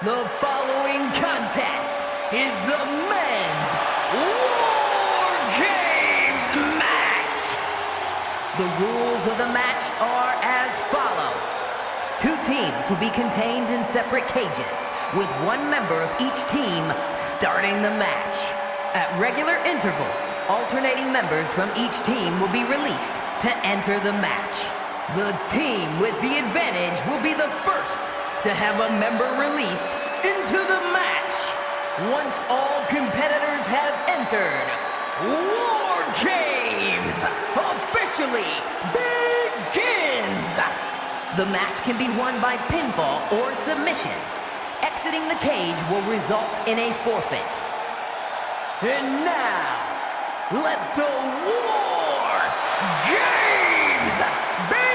The following contest is the men's War Games match. The rules of the match are as follows. Two teams will be contained in separate cages, with one member of each team starting the match. At regular intervals, alternating members from each team will be released to enter the match. The team with the advantage will be the first to have a member released into the match. Once all competitors have entered, War Games officially begins! The match can be won by pinfall or submission. Exiting the cage will result in a forfeit. And now, let the War Games begin!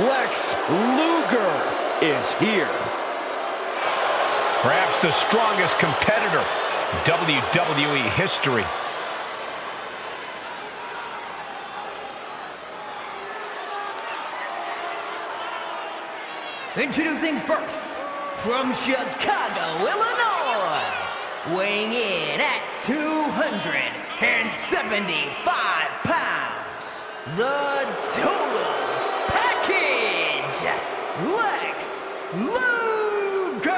Lex Luger is here. Perhaps the strongest competitor in WWE history. Introducing first, from Chicago, Illinois, weighing in at 275 pounds, the total package, Lex Luger!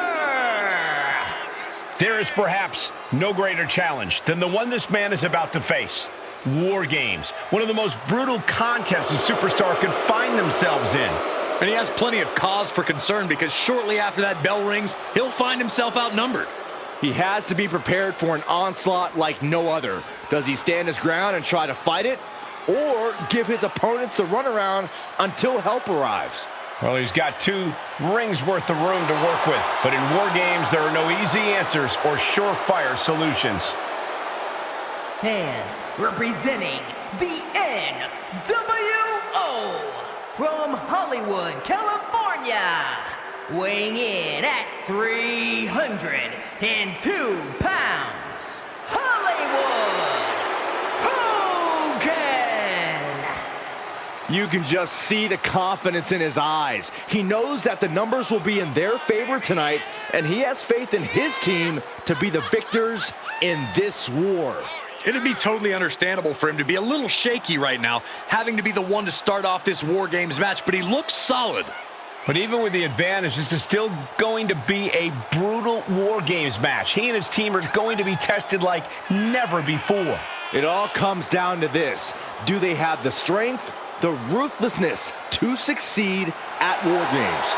There is perhaps no greater challenge than the one this man is about to face. War Games, one of the most brutal contests a superstar could find themselves in. And he has plenty of cause for concern because shortly after that bell rings, he'll find himself outnumbered. He has to be prepared for an onslaught like no other. Does he stand his ground and try to fight it? Or give his opponents the runaround until help arrives? Well, he's got 2 rings worth of room to work with. But in War Games, there are no easy answers or surefire solutions. And representing the NWO from Hollywood, California, weighing in at 302 pounds, Hollywood Hogan! You can just see the confidence in his eyes. He knows that the numbers will be in their favor tonight, and he has faith in his team to be the victors in this war. It'd be totally understandable for him to be a little shaky right now, having to be the one to start off this War Games match, but he looks solid. But even with the advantage, this is still going to be a brutal War Games match. He and his team are going to be tested like never before. It all comes down to this. Do they have the strength, the ruthlessness to succeed at War Games?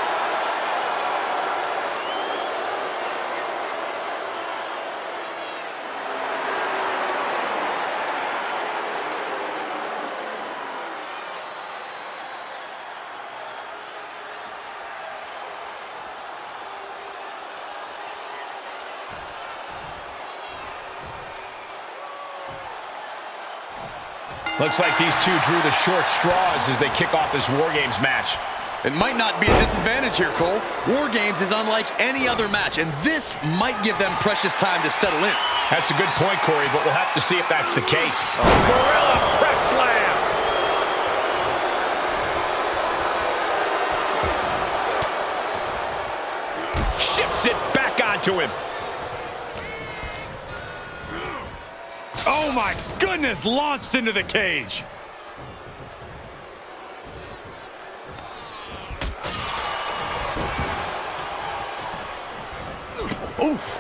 Looks like these two drew the short straws as they kick off this War Games match. It might not be a disadvantage here, Cole. War Games is unlike any other match, and this might give them precious time to settle in. That's a good point, Corey, but we'll have to see if that's the case. Gorilla press slam! Shifts it back onto him. Oh my goodness, launched into the cage. Oof.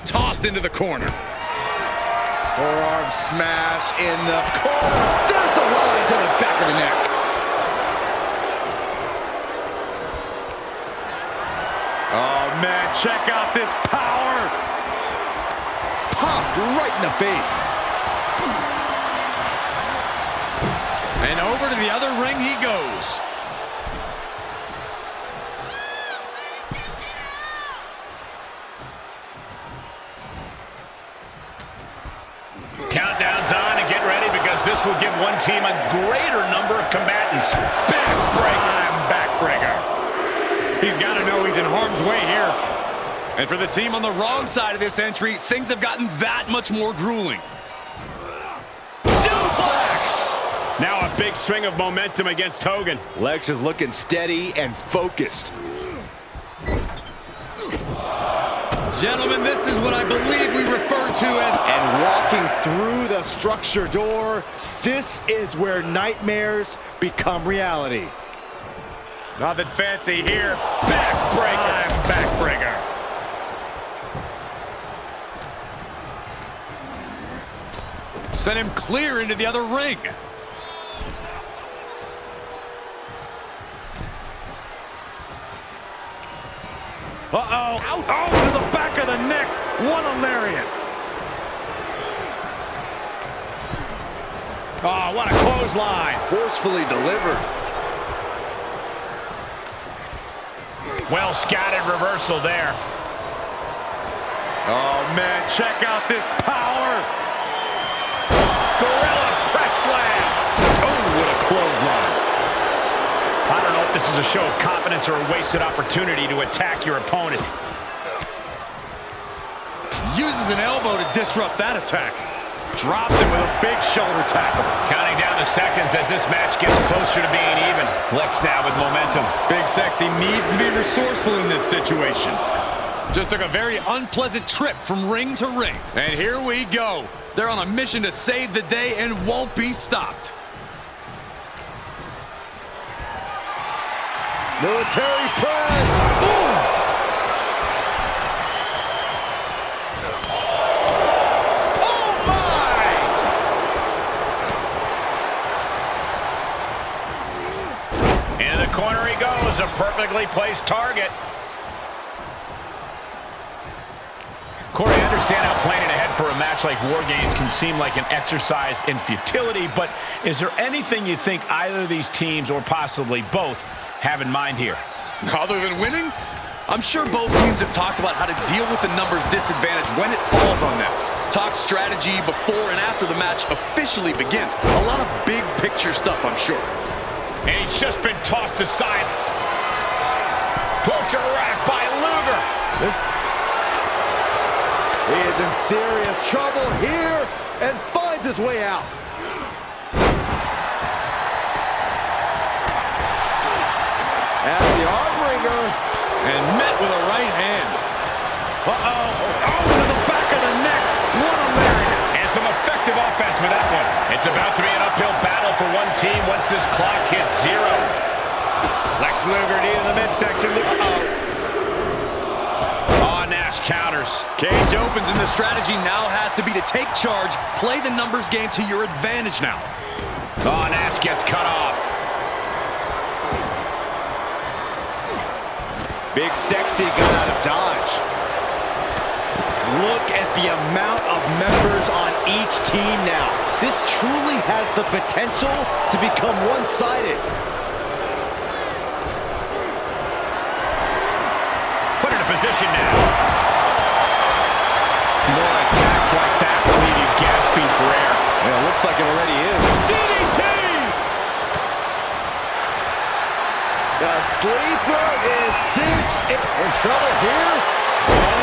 Tossed into the corner. Forearm smash in the corner. There's a line to the back of the neck. Oh, man, check out this power. Popped right in the face. And over to the other ring he goes. Countdown's on and get ready. will give one team a greater number of combatants. Backbreaker. He's got to know he's in harm's way here. And for the team on the wrong side of this entry, things have gotten that much more grueling. Suplex! Now a big swing of momentum against Hogan. Lex is looking steady and focused. Gentlemen, this is what I believe we refer to as... And walking through the structure door, this is where nightmares become reality. Nothing fancy here. Backbreaker. Sent him clear into the other ring. Uh-oh. Oh, to the back of the neck. What a lariat. Oh, what a clothesline. Forcefully delivered. Well scattered reversal there. Oh, man, check out this power. Gorilla press slam. Oh, what a clothesline. I don't know if this is a show of confidence or a wasted opportunity to attack your opponent. Uses an elbow to disrupt that attack. Dropped him with a big shoulder tackle. Counting down the seconds as this match gets closer to being even. Lex now with momentum. Big Sexy needs to be resourceful in this situation. Just took a very unpleasant trip from ring to ring. And here we go. They're on a mission to save the day and won't be stopped. Military press. Ooh. Into the corner he goes, a perfectly placed target. Corey, I understand how planning ahead for a match like War Games can seem like an exercise in futility, but is there anything you think either of these teams, or possibly both, have in mind here? Other than winning, I'm sure both teams have talked about how to deal with the numbers disadvantage when it falls on them. Talk strategy before and after the match officially begins. A lot of big picture stuff, I'm sure. And he's just been tossed aside. Butcher rack by Luger. He is in serious trouble here and finds his way out. As the arm wringer. And met with a right hand. Uh-oh. Oh, to the back of the neck. What a lariat. And some effective offense with that one. It's about to be an uphill battle for one team once this clock hits 0. Lex Luger knee in the midsection. Oh, Nash counters. Cage opens, and the strategy now has to be to take charge, play the numbers game to your advantage now. Oh, Nash gets cut off. Big Sexy got out of dodge. Look at the amount of members on each team now. This truly has the potential to become one-sided. Put in a position now. More attacks like that will leave you gasping for air. Yeah, looks like it already is. DDT! The sleeper is cinched. In trouble here. Oh,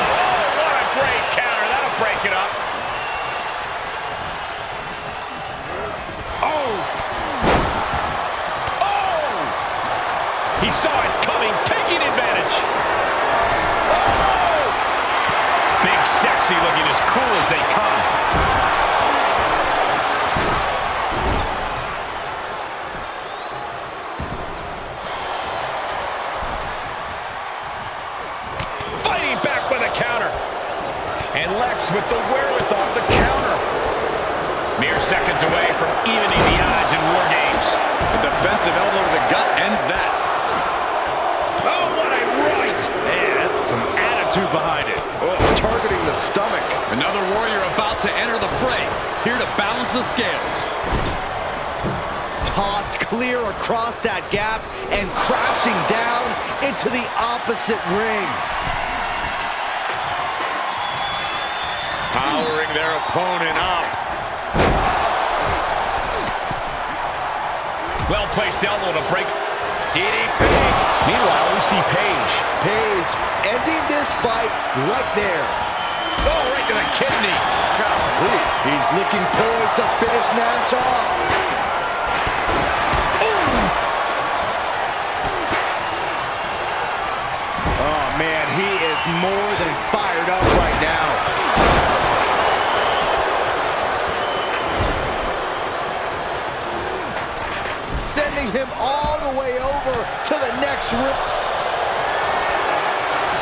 what a great counter. That'll break it up. Oh! Oh! He saw it coming, taking advantage. Oh! Big Sexy looking as cool as they come. Fighting back with a counter. And Lex with the wherewithal to counter. Mere seconds away from evening the odds in War Games. A defensive elbow to the gut ends that. Oh, what a right! And some attitude behind it. Oh, targeting the stomach. Another warrior about to enter the fray, here to balance the scales. Tossed clear across that gap and crashing down into the opposite ring. Powering their opponent up. Well-placed elbow to break. DDP. Meanwhile, we see Paige. Paige ending this fight right there. Oh, right to the kidneys. Golly. He's looking poised to finish Nash off. Oh, man, he is more than fired up right now. Sending him all the way over to the next room.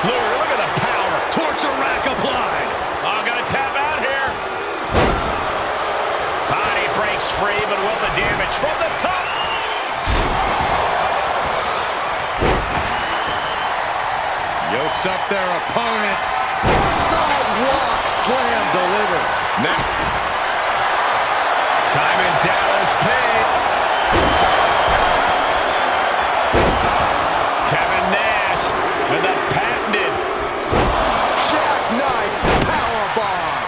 Luger, look at the power. Torture rack applied. Oh, gonna tap out here. Body breaks free, but will the damage from the top? Yokes up their opponent. Sidewalk slam delivered. Now, Diamond Dallas paid. Kevin Nash with a patented Jackknife powerbomb.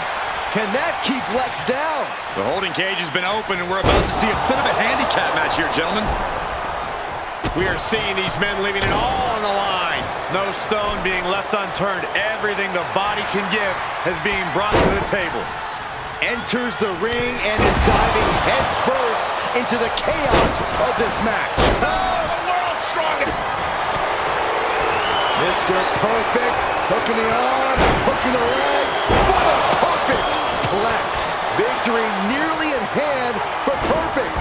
Can that keep Lex down? the holding cage has been open, and we're about to see a bit of a handicap match here, gentlemen. We are seeing these men leaving it all on the line. No stone being left unturned. Everything the body can give is being brought to the table. Enters the ring and is diving headfirst into the chaos of this match. Oh, the world's strongest. Mr. Perfect, hooking the arm, hooking the leg for the perfect Lex. Victory nearly in hand for Perfect.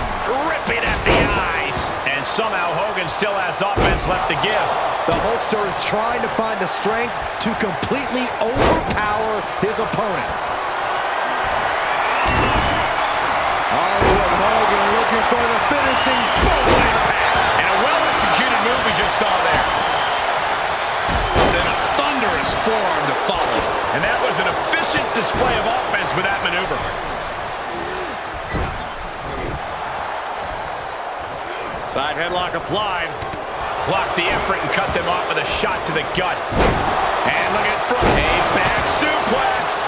Ripping at the eyes. And somehow Hogan still has offense left to give. The Hulkster is trying to find the strength to completely overpower his opponent. Hollywood Hogan looking for the finishing boom. And a well-executed move we just saw there. Then a thunderous forearm to follow. And that was an efficient display of offense with that maneuver. Side headlock applied. Blocked the effort and cut them off with a shot to the gut. And look at front. A back suplex.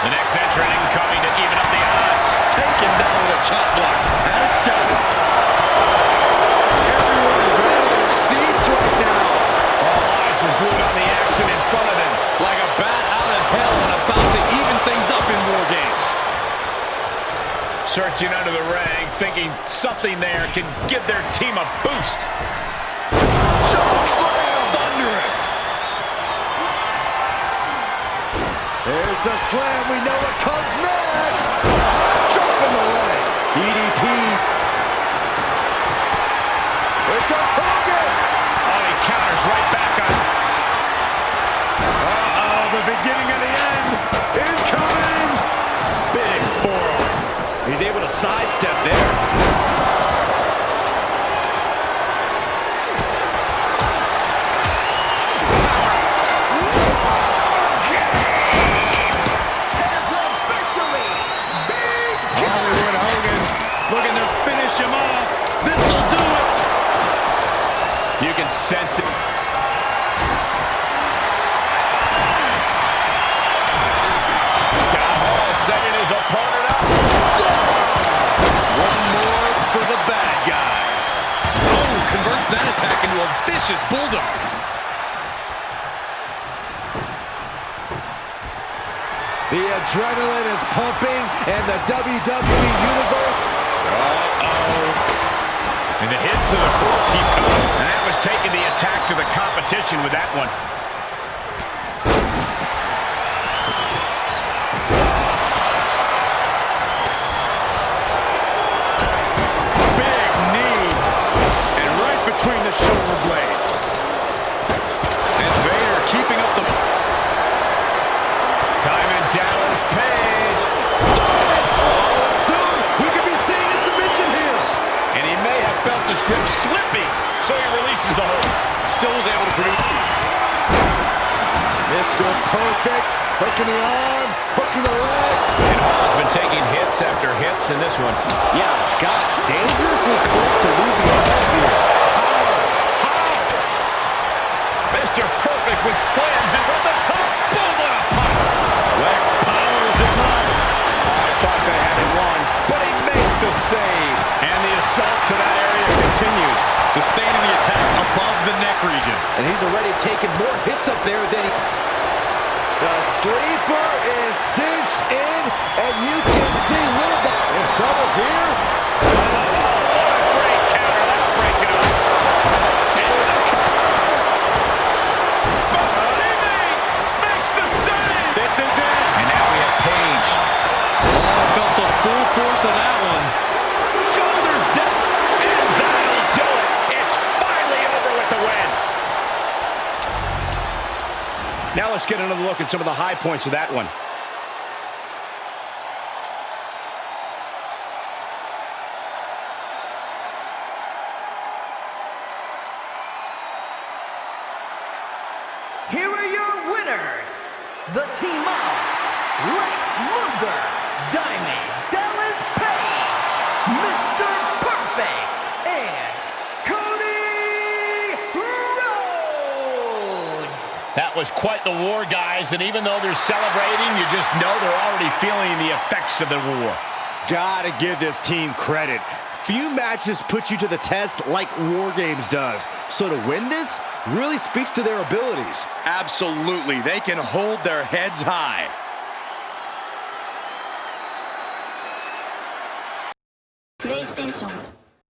The next entrant incoming to even up the odds. Taken down with a chop block. And it's scattered. Everyone is out of their seats right now. All eyes were glued on the action in front of them. Like a bat out of hell and about to even things up in War Games. Searching under the ring, thinking something there can give their team a boost. Choke slam. Thunderous. There's a slam. We know what comes next. Dropping the leg. DDP's. Here comes Hogan. Oh, he counters right back on it. Uh-oh, the beginning of the end. Incoming. Big forearm. He's able to sidestep there. Hollywood Hogan looking to finish him off. This'll do it. You can sense it. Scott Hall setting his opponent up. One more for the bad guy. Oh, converts that attack into a vicious bulldog. The adrenaline is pumping, and the WWE Universe. And the hits to the core keep coming. And that was taking the attack to the competition with that one. Big knee. And right between the shoulder blades. And Vader keeping up the... Diamond Dallas Page. Soon, we could be seeing a submission here. And he may have felt his grip slipping, so he releases the hold. Still was able to produce... Mr. Perfect, hooking the arm, hooking the leg. And Hall's been taking hits after hits in this one. Yeah, Scott, dangerously close to losing a head here. Mr. Perfect with plans in from the top. Boom, what a pop. Lex powers him up. I thought they had it won, but he Sustaining the attack above the neck region. And he's already taken more hits up there than he... The sleeper is cinched in, and you can see Little Bob in trouble here. Great counter. That'll break it up. And the cover. Teammate makes the save. This is it. And now we have Paige. Oh, felt the full force of that one. Shoulders down. And that'll do it. It's finally over with the win. Now let's get another look at some of the high points of that one. Here are your winners. The team of Lex Luger, Diamond Dallas Page, Mr. Perfect, and Cody Rhodes. That was quite the war, guys, and even though they're celebrating, you just know they're already feeling the effects of the war. Gotta give this team credit. Few matches put you to the test like War Games does. So to win this really speaks to their abilities. Absolutely. They can hold their heads high. PlayStation